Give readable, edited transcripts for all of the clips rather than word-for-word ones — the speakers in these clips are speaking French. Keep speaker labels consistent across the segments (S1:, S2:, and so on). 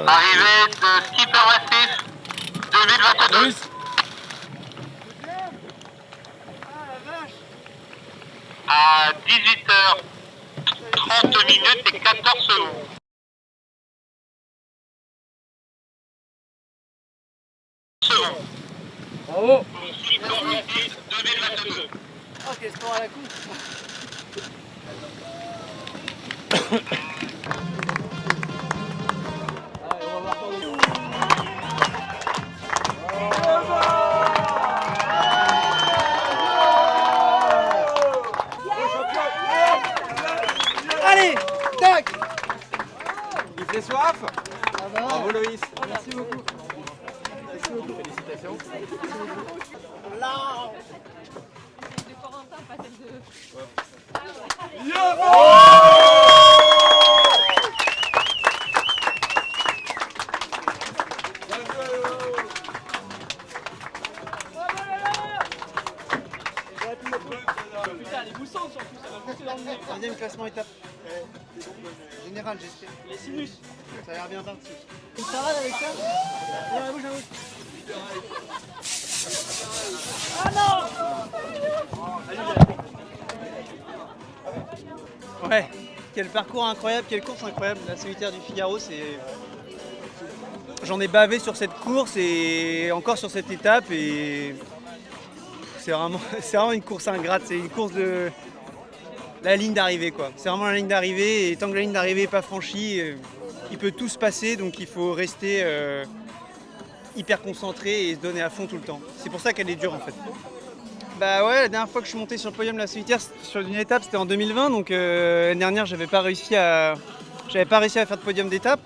S1: Arrivée de Skipper Massif 2022.
S2: Oui.
S1: À 18h30 minutes et 14 secondes.
S2: Bravo.
S1: Skipper Massif 2022.
S3: Oh, quel sport à la coupe. Allez, on va voir pour le
S2: Allez, tac.
S4: Il fait soif.
S3: Bravo
S4: Loïs.
S3: Merci beaucoup. Merci beaucoup.
S4: Félicitations.
S3: Putain, les boussons surtout, ça va pousser dans le nez.
S2: Deuxième classement étape. Général, j'espère.
S3: Les sinus.
S2: Ça a l'air bien parti.
S3: Une salade avec ça. Viens à la bouche, à la bouche.
S2: Ouais, quel parcours incroyable, quelle course incroyable. La solitaire du Figaro, c'est. J'en ai bavé sur cette course et encore sur cette étape et c'est vraiment une course ingrate. C'est une course de la ligne d'arrivée quoi. C'est vraiment la ligne d'arrivée et tant que la ligne d'arrivée n'est pas franchie, il peut tout se passer donc il faut rester hyper concentré et se donner à fond tout le temps. C'est pour ça qu'elle est dure en fait. Bah ouais, la dernière fois que je suis monté sur le podium de la solitaire sur une étape, c'était en 2020, donc l'année dernière, j'avais pas réussi à faire de podium d'étape.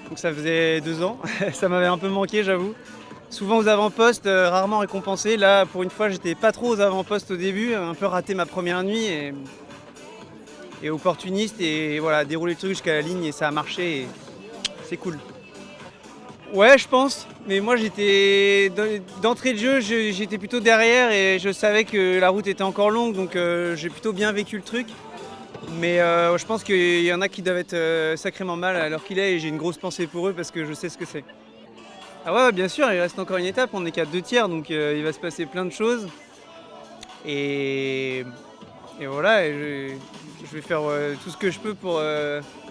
S2: Donc ça faisait 2 ans, ça m'avait un peu manqué, j'avoue. Souvent aux avant-postes, rarement récompensé. Là, pour une fois, j'étais pas trop aux avant-postes au début, un peu raté ma première nuit et opportuniste et voilà, dérouler le truc jusqu'à la ligne et ça a marché et c'est cool. Ouais, je pense, mais moi j'étais d'entrée de jeu, j'étais plutôt derrière et je savais que la route était encore longue, donc j'ai plutôt bien vécu le truc. Mais je pense qu'il y en a qui doivent être sacrément mal à l'heure qu'il est et j'ai une grosse pensée pour eux parce que je sais ce que c'est. Ah ouais, bien sûr, il reste encore une étape, on n'est qu'à 2 tiers, donc il va se passer plein de choses. Et voilà, et je vais faire tout ce que je peux pour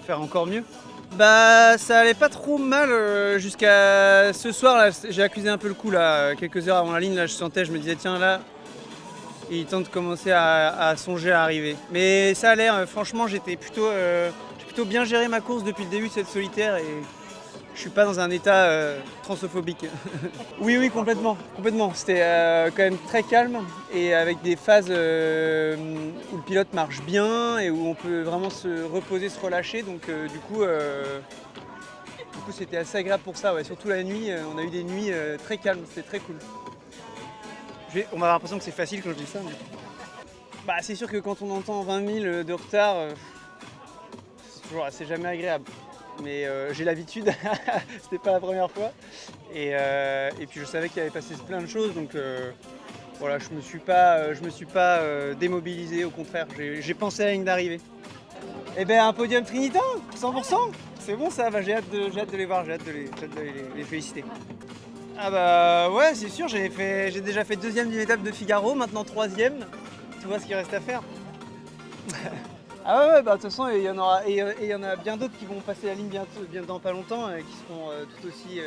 S2: faire encore mieux. Bah ça allait pas trop mal jusqu'à ce soir là, j'ai accusé un peu le coup là, quelques heures avant la ligne là je me disais tiens là, il tente de commencer à songer à arriver. Mais ça allait, franchement j'ai plutôt bien géré ma course depuis le début de cette solitaire et je suis pas dans un état transophobique. Oui, complètement. C'était quand même très calme et avec des phases où le pilote marche bien et où on peut vraiment se reposer, se relâcher. Donc du coup c'était assez agréable pour ça. Ouais. Surtout la nuit, on a eu des nuits très calmes, c'était très cool. On va avoir l'impression que c'est facile quand je dis ça. Mais... Bah, c'est sûr que quand on entend 20 000 de retard, c'est jamais agréable. Mais j'ai l'habitude, c'était pas la première fois. Et puis je savais qu'il avait passé plein de choses, donc voilà, je me suis pas démobilisé, au contraire, j'ai pensé à la ligne d'arrivée. Et ben un podium trinitain, 100%, c'est bon ça, bah, j'ai hâte de les voir, j'ai hâte de les féliciter. Ah bah ouais, c'est sûr, j'ai déjà fait 2e d'une étape de Figaro, maintenant 3e, tu vois ce qu'il reste à faire. Ah ouais, bah de toute façon, il y en aura, et il y en a bien d'autres qui vont passer la ligne bien dans pas longtemps et qui seront tout aussi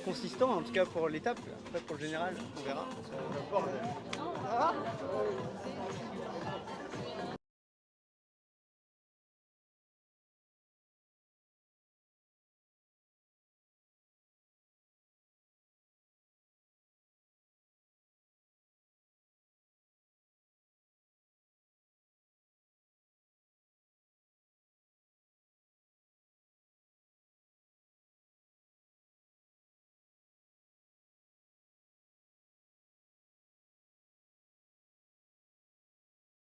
S2: consistants, en tout cas pour l'étape. Après pour le général, on verra.